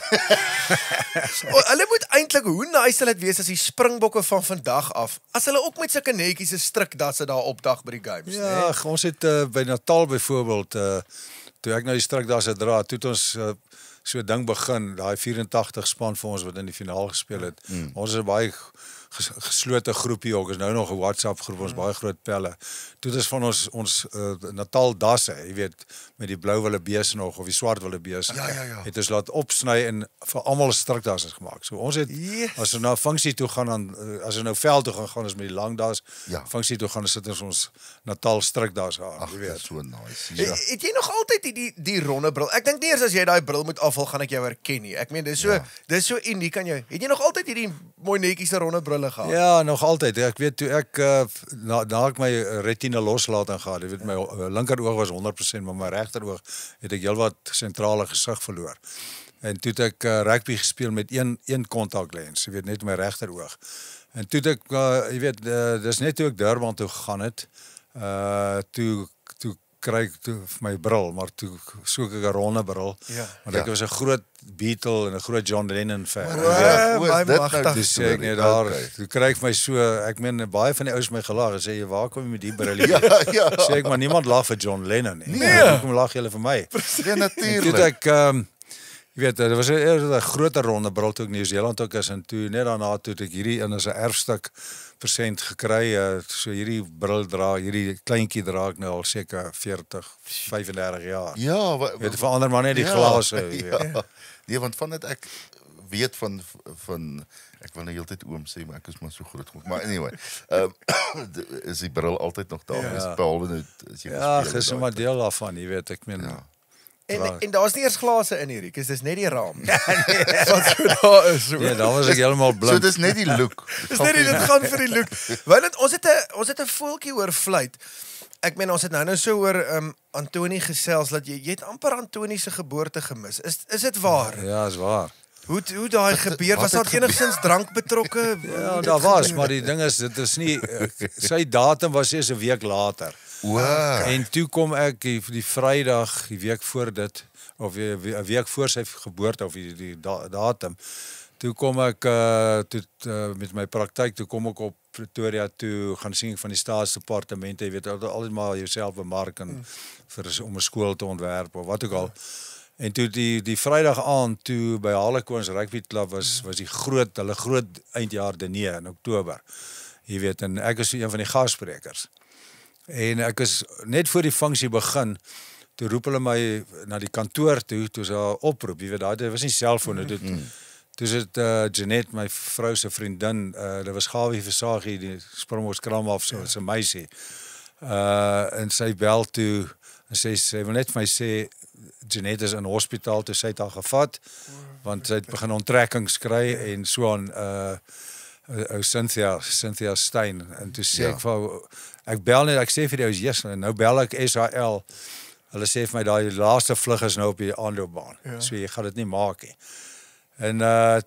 Hulle moet eintlik hoe nice sal dit wees as die Springbokke van vandag af, as hulle ook met sulke netjies se strikdasse daar opdag by die games, Ja, ons het by Natal byvoorbeeld toe ek nou die strikdasse dra, toe het ons so 'n ding begin, daai 84 span vir ons wat in die finaal gespeel het. Ons is 'n baie geslote groepie ook, is nou nog 'n WhatsApp groep, ons baie groot pelle. Toe is van ons Natal dasse, jy weet, met die blou willebees nog of die swart willebees. Ja. Het ons laat opsny en vir almal strikdasse gemaak. So ons het as ons na 'n funksie toe gaan dan as ons nou veld toe gaan ons met die lang das. Ja. Funksie toe gaan sit ons Natal strikdasse aan, Ag, jy dit weet. is so nice. Ja. Het jy nog altyd die ronde bril? Ek dink nie eers as jy daai bril moet afhaal gaan ek jou herken nie. Ek meen dis so uniek aan jou. Het jy nog altyd hierdie mooi netjies se ronde brille gehad? Ja, nog altyd. Ek weet toe ek na ek my retina loslaat en gehad, jy weet my linker oog was 100%, maar my regter oog het ek heelwat sentrale gesig verloor. En toe het ek rugby gespeel met een kontaklens, jy weet net my regter oog. En toe het ek jy weet dis net toe ek Durban toe gegaan het. Toe kry ek toe vir my bril, maar toe soek ek 'n ronde bril. Ja. Want ek was 'n groot Beatle en 'n groot John Lennon fan. Hoe is my dit magtig. nou? Toe sê ek net daar, toe kry ek my so, ek meen baie van die ouens my gelag en sê jy waar kom jy met die bril? Ja. Sê ek maar niemand lag vir John Lennon nie. Nee. Hoekom lag julle vir my? Ja, Toe het natuurlik. ek jy weet, dit was 'n groter ronde bril toe ek Nieu-Seeland ook is en toe net daarna toe het ek hierdie in as 'n erfstuk persent gekry. So hierdie bril dra, hierdie kleintjie dra ek nou al seker 40, 35 jaar. Ja, Dit verander maar net die glase, jy weet. Ja. Nee, want van dit ek weet van ek wil nou heeltyd oom sê, maar ek is maar so groot gemaak. Maar anyway, is die bril altyd nog daar, Ja. behalwe nou as jy Ja, gespeel het dis daai maar deel daarvan, jy weet, ek meen. Ja. En daar's nie eers glase in hierdie, dis net die raam. Wat so daar is. So. Nee, dan was ek heeltemal So blind. dis net die look. Dis net dit gaan vir die look. Want ons het 'n voeltjie oor fluit. Ek meen ons het nou so oor Antoni gesels dat jy het amper Antoni se geboorte gemis. Is dit waar? Ja, is waar. Hoe daai gebeur? wat Was daar het enigstens drank betrokke? Ja, daar was, maar die ding is dit is nie sy datum was eers 'n week later. Wow. En toe kom ek die Vrydag, die week voor dit of 'n week voor sy geboorte of die datum. Toe kom ek met my praktyk, toe kom ek op Pretoria toe gaan sien van die staatsdepartemente, jy weet altyd maar jouself bemark en om 'n skool te ontwerp of wat ook al. En toe die Vrydag aand toe by Harlequins Rugby Club was die hulle groot eindjaar diner in Oktober. Jy weet, en ek is een van die gassprekers. En ek is net voor die funksie begin, toe roep hulle my na die kantoor toe is daar 'n oproep, jy weet, daar was nie selfone, toe is dit Jeanette, my vrou se vriendin, dit was Gawie Versagie, die Springboks Kramhof se meisie. En sy bel toe en sy wil net vir my sê Jeanette is in hospitaal, toe sy het haar gevat, want sy het begin onttrekkings kry en so aan Cynthia Stein, en toe sê ek bel net, ek sê vir die ouens, yes, nou bel ek SHL, hulle sê vir my, die laaste vlug is nou op die aanloopbaan, so jy gaan dit nie maak nie. En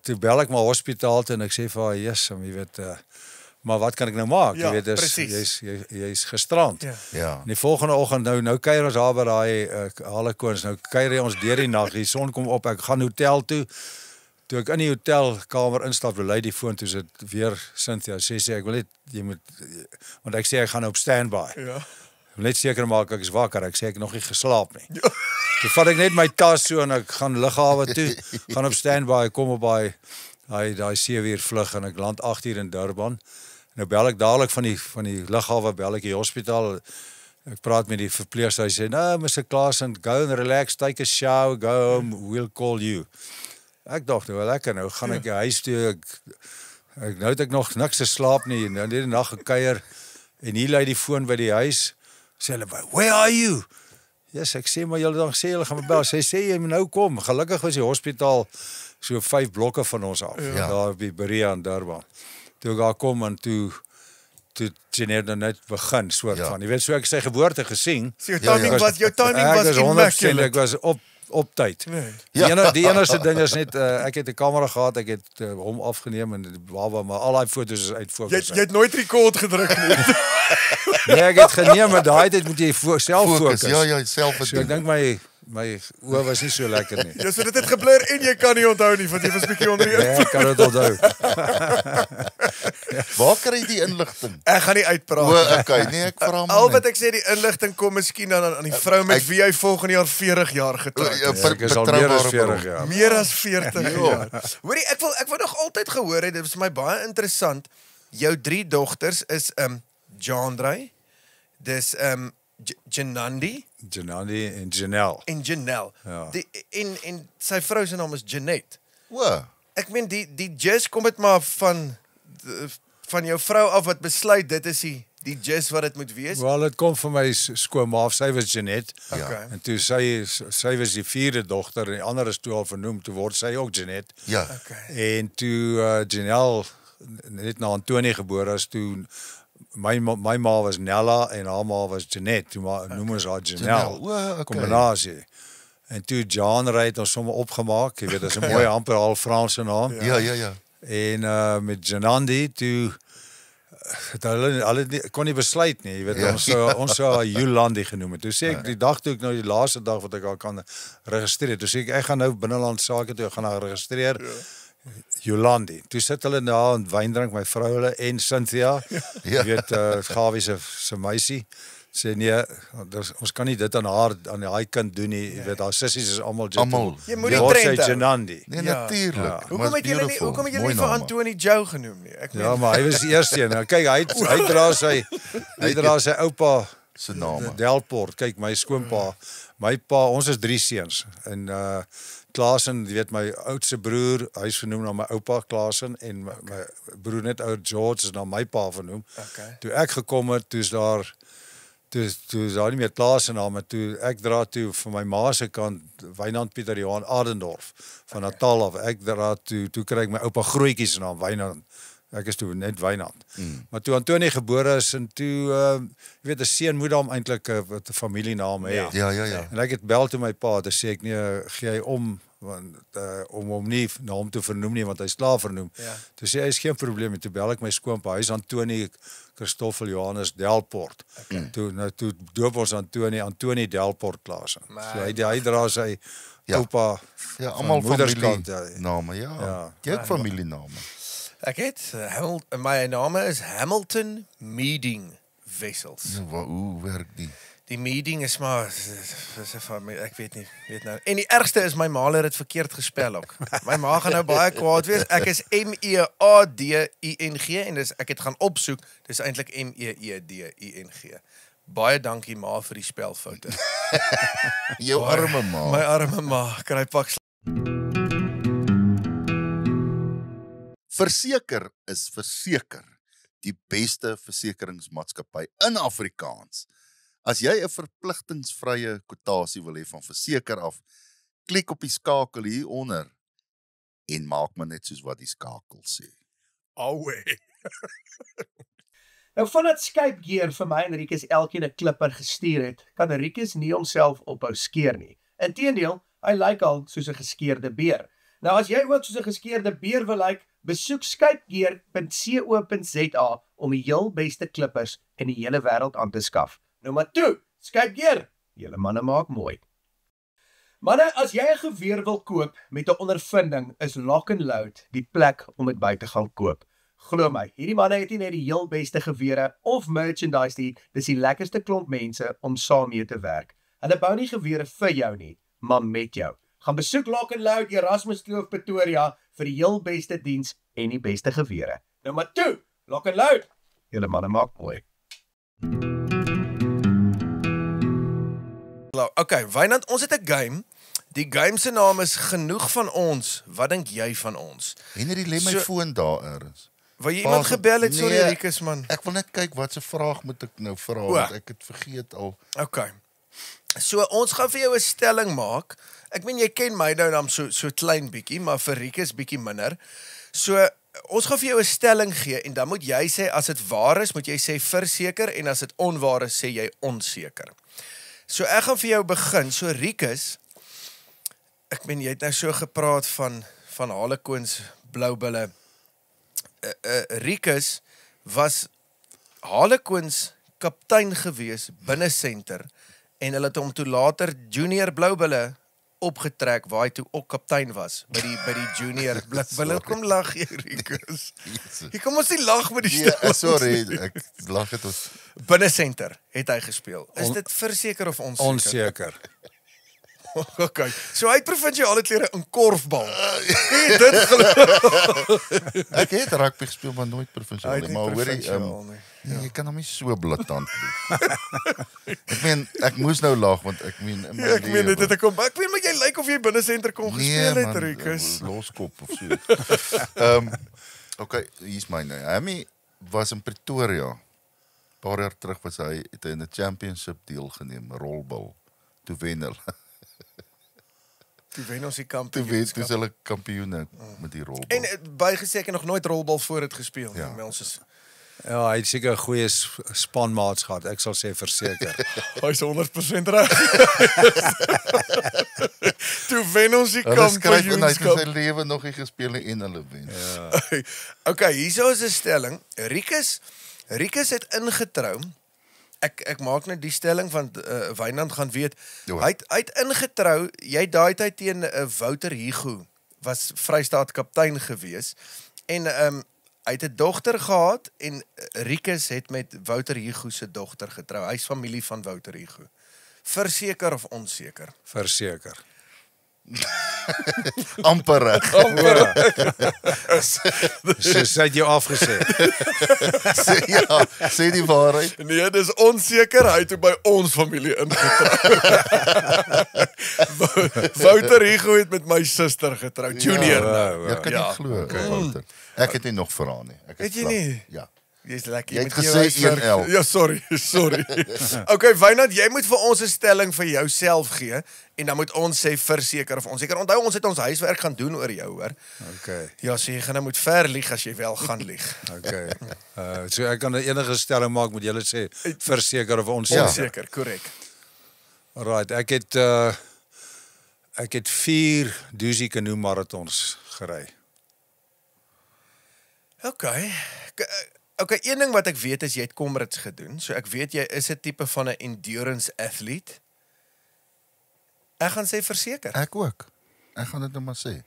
toe bel ek maar hospitaal toe en ek sê vir haar, yes, jy weet, maar wat kan ek nou maak? Ja, jy weet, jy's gestrand. Ja. En die volgende oggend, nou kuier ons daar by daai Harlequins, nou kuier ons deur die nag, die son kom op, ek gaan hotel toe, toe ek in die hotelkamer instap, lei die foon, toe sit weer Cynthia, sê ek wil net, want ek sê ek gaan op standby. Ja. Ek wil net seker maak ek is wakker, ek sê ek nog nie geslaap nie. Toe vat ek net my tas so en ek gaan lughawe toe, gaan op standby, kom op daai 7 uur vlug en ek land 8 uur in Durban. Nou bel ek dadelik van die lughawe, bel ek die hospitaal. Ek praat met die verpleegster, hy sê, "No, Mr. Klaasen, go and relax, take a shower, go home, we'll call you." Ek dacht, nou lekker, nou gaan ek huis toe, nou het ek nog niks te slaap nie, nou die nag gekuier, en hier lei die foon by die huis, sê hulle, "Where are you?" Yes, ek sê, maar julle dan sê, julle gaan my bel, sê jy nou kom, gelukkig was die hospitaal so 5 blokke van ons af, daar by Berea in Durban. Toe ek daar kom en toe Jeanette net begin, soort van, jy weet, so ek sy geboorte gesien. So jou timing was immaculate. Ek was op tyd. Nee. Die enigste ding is net, ek het 'n kamera gehad, ek het hom afgeneem en maar al die foto's is uit fokus. Jy het nooit record gedruk nie. Nee, ek het geneem, maar daai tyd moet jy self fokus. Ja, self So ek dink my oë was nie so lekker nie. Ja, so dit het geblur en jy kan nie onthou nie, want jy was bietjie onder die Nee, ek kan dit onthou. Waar kry jy die inligting? Ek gaan nie uitpraat. Okay, nee, ek vra maar. Al wat ek sê, die inligting kom miskien dan aan die vrou met wie jy volgende jaar 40 jaar getroud is. Ek is al meer as 40 jaar. Meer as 40 jaar. Hoorie, ek wil nog altyd gehoor het, dit was vir my baie interessant. Jou 3 dogters is Jandrey, dis Janandi En Janelle. en Janelle. Ja. En sy vrou se naam is Jeanette. Wow. Ek meen die jazz kom dit maar van jou vrou af wat besluit dit is die jazz wat dit moet wees. Wel, dit kom van my skoonma, sy was Jeanette. Okay. En toe sy was die 4de dogter en die ander is toe al vernoem, toe word sy ook Jeanette. Ja. Okay. En toe Janelle net na Antoni gebore is, toe my ma was Nella en haar ma was Jeanette, toe noem ons haar Janelle. Okay. Kombinasie. En toe Jandrey het ons sommer opgemaak, jy weet, dat is 'n mooi amper al Franse naam. Ja. En met Janandi toe hulle kon nie besluit nie, jy weet, ons sou Jolandi genoem het. Toe sê ek, die dag toe ek nou die laaste dag wat ek al kan registreer, toe sê ek gaan nou binneland sake toe, ek gaan nou registreer, Jolandi. Toe sit hulle daar en wyn drink, my vrou hulle en Cynthia, jy weet, Gawie se meisie, sê nee, ons kan nie dit aan die kind doen nie, jy weet, haar sissies is almal jy moet die trend hou. Janandi. Nee, natuurlijk. Hoekom het julle nie vir Anthony Joe genoem nie? Ja, maar hy was die eerste een. Nou, kyk, hy dra sy oupa se name. Delport. Kyk, my skoonpa, my pa, ons is 3 seuns. En Klaasen, jy weet, my oudste broer, hy is vernoem na my oupa Klaasen, en my broer net oud George is na my pa vernoem. Toe ek gekom het, toe is daar nie meer Klaasen naam, toe ek dra toe vir my ma se kant Wynand Pieter Johan Adendorf van Natal af. Ek dra toe kry ek my oupa Grootjie se naam Wynand. Ek is toe net Wynand. Maar toe Antonie gebore is en toe jy weet 'n seun moet hom eintlik 'n familienaam hê. Ja. En ek het bel toe my pa, toe sê ek nee, gee hy om hom nie na hom te vernoem nie, want hy's klaar vernoem. Toe sê hy is geen probleem nie. Toe bel ek my skoonpa, hy is Antonie Christoffel Johannes Delport. Toe doop ons Antonie Delport Klaasen. So hy dra sy oupa, almal familiename, Jy ook familiename. Ek het, my name is Hamilton Meading Wessels. Ja, hoe werk die? Die meeting is maar, ek weet nie, nou. En die ergste is, my ma het dit verkeerd gespel ook. My ma gaan nou baie kwaad wees. Ek is M-E-A-D-I-N-G en ek het gaan opsoek, dis eintlik M-E-E-D-I-N-G. Baie dankie ma vir die spelfoute. Jou arme ma. My arme ma, kry pak. Verseker is verseker die beste versekeringsmaatskappy in Afrikaans. As jy 'n verpligtingsvrye kwotasie wil hê van verseker af, klik op die skakel hieronder en maak maar net soos wat die skakel sê. Nou vandat Skype Gear vir my en Rikus elkeen 'n klipper gestuur het, kan Rikus nie homself ophou skeer nie. Inteendeel, hy lyk al soos 'n geskeerde beer. Nou as jy ook soos 'n geskeerde beer wil lyk, besoek skypegear.co.za om die heel beste klippers in die hele wêreld aan te skaf. Nou maar toe, Skype Gear, julle manne maak mooi. Manne, as jy 'n geweer wil koop met 'n ondervinding, is Lock and Load die plek om dit by te gaan koop. Glo my, hierdie manne het nie net die heel beste gewere of merchandise nie, dis die lekkerste klomp mense om saam mee te werk. Hulle bou nie gewere vir jou nie, maar met jou. Gaan besoek Lock and Load Erasmus Kloof Pretoria vir die heel beste diens en die beste gewere. Nou maar toe, Lock and Load, julle manne maak mooi. Okay, Wynand, ons het 'n game. Die game se naam is Genoeg van ons. Wat dink jy van ons? Henry, lê my foon daar eers. Wou jy iemand gebel het? Sorry, Rikus man. Ek wil net kyk wat se vraag moet ek nou vra, want ek het vergeet al. Okay. So ons gaan vir jou 'n stelling maak. Ek meen jy ken my nou dan so klein bietjie, maar vir Rikus bietjie minder. So ons gaan vir jou 'n stelling gee en dan moet jy sê as dit waar is, moet jy sê verseker en as dit onwaar is, sê jy onseker. So ek gaan vir jou begin. So Rikus, ek meen jy het nou so gepraat van Harlequins Bloubulle. Rikus was Harlequins kaptein gewees binne senter en hulle het hom toe later junior Bloubulle opgetrek waar hy toe ook kaptein was by die junior Bloubulle. Kom lag jy, Rikus. Jy kom ons nie lag met die stel. Sorry, ek lag het ons. Binne senter het hy gespeel. Is dit verseker of onseker? Onseker. Okay. So hy het provinsiale klere in korfbal. Dit geloof. Ek het rugby gespeel, maar nooit provinsiaal, maar hoorie, jy kan hom nie so blaatant doen. Ek meen, ek moes nou lag want ek meen in my lewe. Ek meen dit het kom. Ek weet maar jy lyk of jy binne senter kon gespeel het, Rikus. Loskop of so. Okay, hier's myne. Hammy was in Pretoria. Paar jaar terug was hy het in 'n championship deelgeneem, rolbal. Toe wen hulle. Toe wen ons die kampioenskap. Toe is hulle kampioene met die rolbal. En bygesê ek het nog nooit rolbal voor dit gespeel. Ja. Ons is hy het seker 'n goeie spanmaats gehad. Ek sal sê verseker. Hy is 100% reg. Toe wen ons die kampioenskap. Hy het in sy lewe nog nie gespeel en hulle wen. Ja. Okay, hierso is 'n stelling. Rikus Rikus het ingetrou. Ek maak net die stelling van Wynand gaan weet. Jo. Hy het ingetrou, jy daai tyd teen Wouter Hugo was Vrystaat kaptein gewees en hy het 'n dogter gehad en Rikus het met Wouter Hugo se dogter getrou. Hy's familie van Wouter Hugo. Verseker of onseker? Verseker. Amper reg. Sy het jou afgesê. Sê die waarheid. Nee, dis onseker, hy het ook by ons familie ingetrou. Wouter Hugo het met my suster getrou, Junior nou. Ja, kan Ja. nie glo, Wouter. Ek het nie nog veraan nie. Ek Het jy flauw. nie? Ja. Jy's lekker. Jy het met jou gesê huiswerk. 1-11. Ja, sorry. Okay, Wynand, jy moet vir ons 'n stelling vir jouself gee en dan moet ons sê verseker of onseker. Onthou, ons het ons huiswerk gaan doen oor jou, hoor. Okay. Ja, so jy gaan nou moet ver lieg as jy wel gaan lieg. Okay. So ek kan 'n enige stelling maak, moet julle sê verseker of onseker. Onseker, korrek. Alright, ek het 4 Dusi Canoe marathons gery. Okay, een ding wat ek weet is jy het Comrades gedoen. So ek weet jy is 'n tipe van 'n endurance athlete. Ek gaan sê verseker. Ek ook. Ek gaan dit nou maar sê.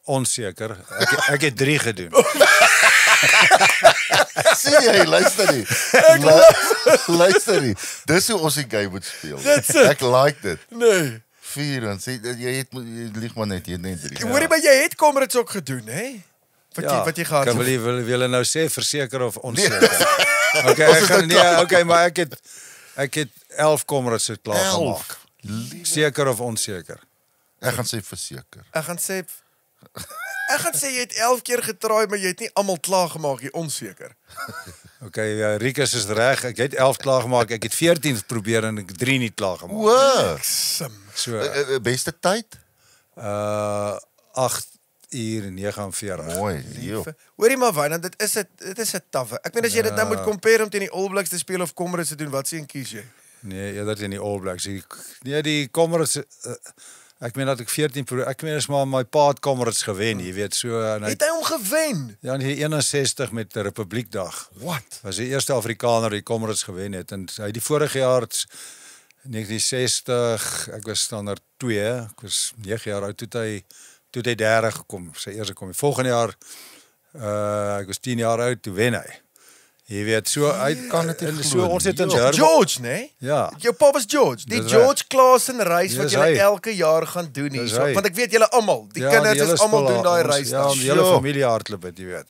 Onseker. Ek het 3 gedoen. Sê jy, luister nie. Luister nie. Dis hoe ons die game moet speel. Ek like dit. Nee. 4 en sê jy lieg maar net, jy het net 3. Hoorie, maar jy het Comrades ook gedoen, hè? Wat jy gehad Kan het. wil julle nou sê verseker of onseker? Okay, maar ek het 11 Comrades se klaar gemaak. Seker of onseker? Ek gaan sê verseker. Ek gaan sê jy het 11 keer getraai, maar jy het nie almal klaar gemaak nie, onseker. Okay, Rikus is reg. Ek het 11 klaar gemaak. Ek het 14 probeer en ek 3 nie klaar gemaak. Wow. So Beste tyd? 8:49. Mooi. Jo. Hoorie maar Wynand, dit is 'n tawwe. Ek meen as jy dit nou moet compare om teen die All Blacks te speel of Comrades te doen, wat sien kies jy? Nee, eerder in die All Blacks. Die Comrades ek meen dat ek 14 ek meen is maar my pa het Comrades gewen, jy weet, so en Het hy hom gewen? ja, in die 61 met die Republiekdag. Wat? Was die eerste Afrikaner die Comrades gewen het en hy die vorige jaar 1960, ek was standaard 2, ek was 9 jaar oud toe hy 30 gekom, sy eerste kom. Volgende jaar ek was 10 jaar oud toe wen hy. Jy weet, so uit kan dit nie en glo so ons het in nie. Durban. George, nee? Ja. Jou pa was George. Die Dis George Klaasen reis Dis wat julle hy. elke jaar gaan doen Dis hierso. hy. Want ek weet julle almal, die Ja, kinders die hele is almal spul, doen daai ons- reis. Ja, dan. die hele Sjoe. familie hardloop het, jy weet.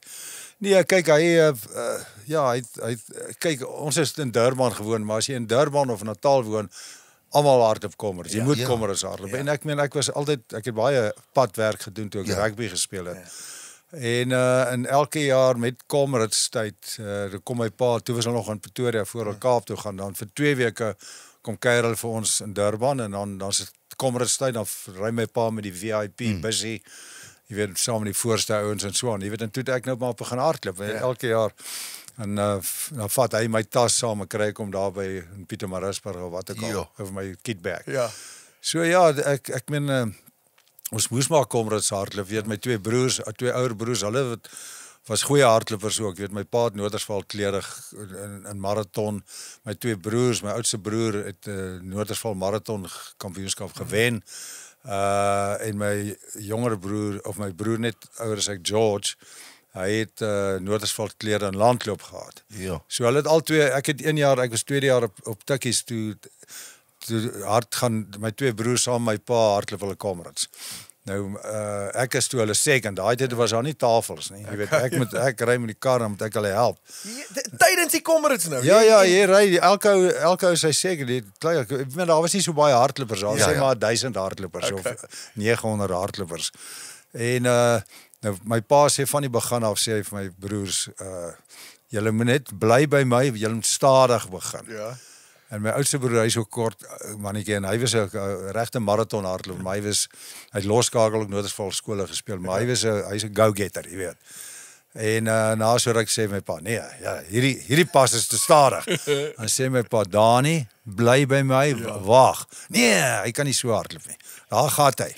Nee, kyk, hy kyk, ons is in Durban gewoon, maar as jy in Durban of Natal woon, almal hardloop Comrades. Jy moet Comrades hardloop. En ek meen ek het baie padwerk gedoen toe ek rugby gespeel het. En elke jaar met Comrades tyd, kom my pa, toe was hy nog in Pretoria voor hulle Kaap toe gaan, dan vir 2 weke kom kuier hulle vir ons in Durban en dan is dit Comrades tyd, dan ry my pa met die VIP busy, jy weet, saam met die voorste ouens en so aan, jy weet, en toe het ek nou maar begin hardloop, elke jaar, en dan vat hy my tas saam, en kry ek hom daar by in Pietermaritzburg of wat ek al, of my kitbag. Ja. So ja, ek meen, ons moes maar Comrades hardloop, weet my 2 broers, 2 ouer broers, hulle was goeie hardlopers ook, weet my pa het Noordersval klere in marathon, my 2 broers, my oudste broer het Noordersval marathon kampioenskap gewen, en my jongere broer, of my broer net ouer as ek, George, hy het Noordersval klere in landloop gehad. Ja. So hulle het al 2, ek was tweede jaar op Tikkies, toe hard gaan my 2 broers saam my pa hardloop hulle Comrades. Nou ek is toe hulle second. Daai tyd was daar nie tafels nie. Jy weet, ek ry met die kar en moet ek hulle help. Tydens die Comrades nou. Ja, jy ry elke ou is hy second. Ek meen daar was nie so baie hardlopers daar, sê maar 1000 hardlopers of 900 hardlopers. En nou my pa sê van die begin af sê hy vir my broers, julle moet net bly by my, julle moet stadig begin. Ja. En my oudste broer, hy so kort mannetjie en hy was 'n regte marathon hardloper, maar hy het loskakel op Noordersval skole gespeel, maar hy's 'n go-getter, jy weet. En na so ruk sê my pa, nee, ja, hierdie pas is te stadig. Dan sê my pa, Dani, bly by my, wag. Nee, hy kan nie so hardloop nie. Daar gaan hy.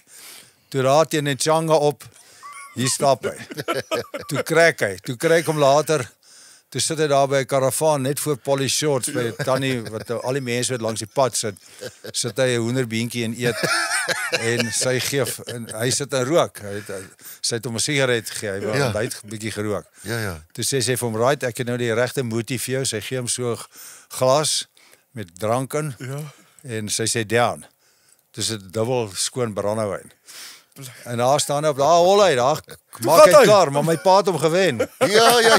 Toe raad hy net Changa op. Hier stap hy. Toe kry ek hom later Toe sit hy daar by 'n karavaan net voor Polly Shorts by Tannie wat al die mense wat langs die pad sit hy 'n hoenderbeentjie en eet en sy gee en hy sit en rook. Sy het hom 'n sigaret gegee, hy wou byt 'n bietjie gerook. Ja. Toe sê sy vir hom, "Right, ek het nou die regte moetie vir jou." Sy gee hom so 'n glas met drank in. Ja. En sy sê down. Dis 'n dubbel skoon brandewyn. En daar staan hy op daai hol uit, daar maak hy klaar, maar my pa het hom gewen. Ja.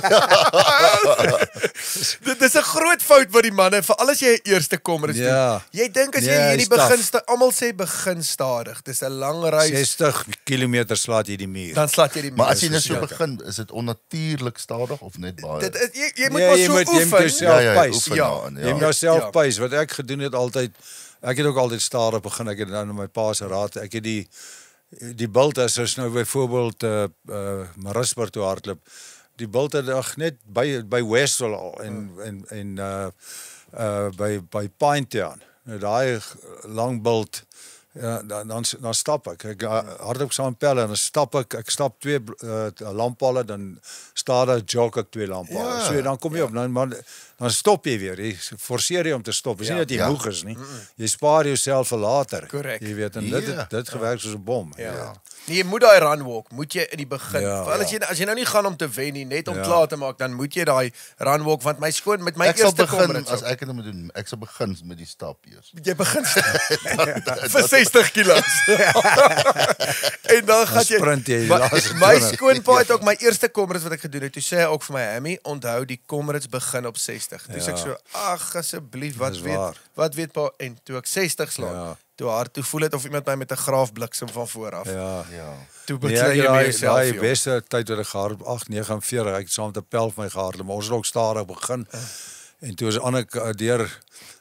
Dit is 'n groot fout wat die manne, veral as jy 'n eerste kommer is doen. Jy dink as jy hierdie begin, almal sê begin stadig. Dis 'n lang reis. 60 km slaat jy die muur. Dan slaat jy die muur. Maar as jy net so begin, is dit onnatuurlik stadig of net baie? Dit is jy moet maar so oefen. Jy moet jouself pys. Jy moet jouself pys. Wat ek gedoen het altyd, ek het ook altyd stadig begin. Ek het dan my pa se raad, ek het die bult as nou byvoorbeeld Maritzburg toe hardloop. Die bult het net by Westwell al en by Pinetown. Nou daai lang bult dan stap ek hardloop saam pelle en dan stap ek stap 2 lamppale, dan stadig jog ek 2 lamppale. So dan kom jy op dan stop jy weer. Jy forceer jy om te stop. Dis nie dat jy moeg is nie. Jy spaar jouself vir later. Correct. Jy weet en dit gewerk soos 'n bom. Ja. Nee, jy moet daai run walk, moet jy in die begin. Veral as jy nou nie gaan om te wen nie, net om klaar te maak, dan moet jy daai run walk want my skoon met my eerste kom as ek dit moet doen, ek sal begin met die stap eers. Jy begin vir 60 kilos. En dan gaan jy sprint jy. My skoonpa het ook my eerste Comrades wat ek gedoen het. Toe sê hy ook vir my, Hammy, onthou die Comrades begin op 60. Toe sê ek so, ag asseblief, wat weet pa, en toe ek 60 slaan. Toe voel dit of iemand my met 'n graafbliksem van voor af. Ja. Toe beklei jy myself. Daai beste tyd wat ek gehardloop 8:49, ek het saam met 'n pel vir my gehardloop, maar ons het ook stadig begin. En toe is ander deur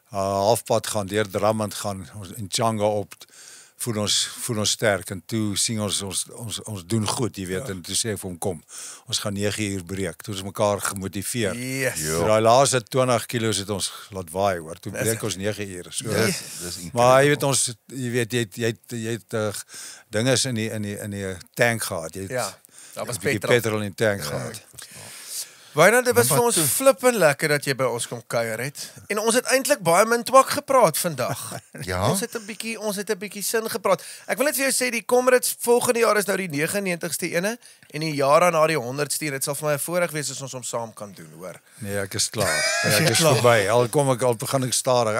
halfpad gaan, deur Drummond gaan, ons in Changa op voel ons sterk en toe sien ons doen goed, jy weet, en toe sê ek vir hom kom. Ons gaan 9 uur breek. Toe ons mekaar gemotiveer. Yes. Daai laaste 20 kilos het ons laat waai hoor. Toe breek ons 9 uur. So. Dis Maar jy weet ons jy het dinges in die tank gehad. Jy het daar was petrol in die tank gehad. Wynand, dit was vir ons flippend lekker dat jy by ons kom kuier het. En ons het eintlik baie min twak gepraat vandag. Ja. Ons het 'n bietjie sin gepraat. Ek wil net vir jou sê die Comrades volgende jaar is nou die 99ste ene en die jaar daarna die 100ste. Dit sal vir my 'n voorreg wees as ons hom saam kan doen, hoor. Nee, ek is klaar. Ek is verby. Al begin ek stadig.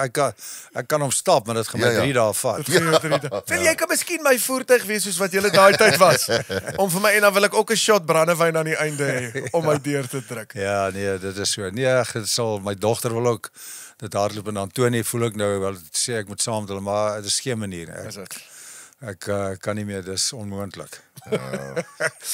Ek kan hom stap, maar dit gaan my 3 dae vat. Wil jy kan miskien my voertuig wees soos wat julle daai tyd was. Om vir my en dan wil ek ook 'n shot brandewyn aan die einde hê om my deur te druk. Ja, nee, dit is so. Nee, dit sal my dogter wil ook dit hardloop en Antonie voel ek nou wel sê ek moet saam met hulle, maar dit is geen manier. Ek kan nie meer, dis onmoontlik.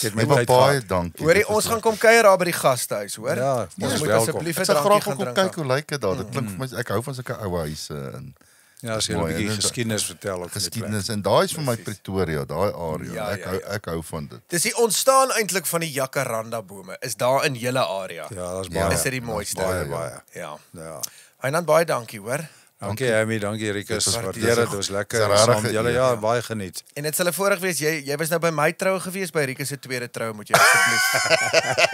Dit my tyd baie dankie. Hoorie, ons gaan kom kuier daar by die gastehuis, hoor. Ja, ons moet welkom. asseblief 'n Ek sal drankie graag gaan kom drink. kyk hoe lyk dit daar. Dit klink vir my ek hou van sulke ou huise en ja, as jy 'n bietjie geskiedenis vertel op geskiedenis en daai is vir my Pretoria, daai area. Ek hou van dit. Dis die ontstaan eintlik van die jacaranda bome is daar in julle area. Ja, daar's baie. Dis die mooiste. Baie. Ja. Ja. Baie dankie, hoor. Dankie Hammy, dankie Rikus. Waardeer dit, was lekker saam met julle. Ja, baie geniet. En dit sal 'n voorreg wees jy was nou by my trou gewees, by Rikus se tweede trou, moet jy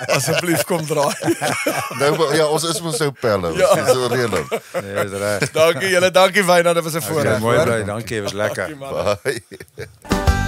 asseblief kom draai. Nou ja, ons is mos so pelle. Dis so reël. Nee, dis reg. Dankie julle, dankie Wynand, dit was 'n voorreg. Mooi bly, dankie, was lekker. Bye.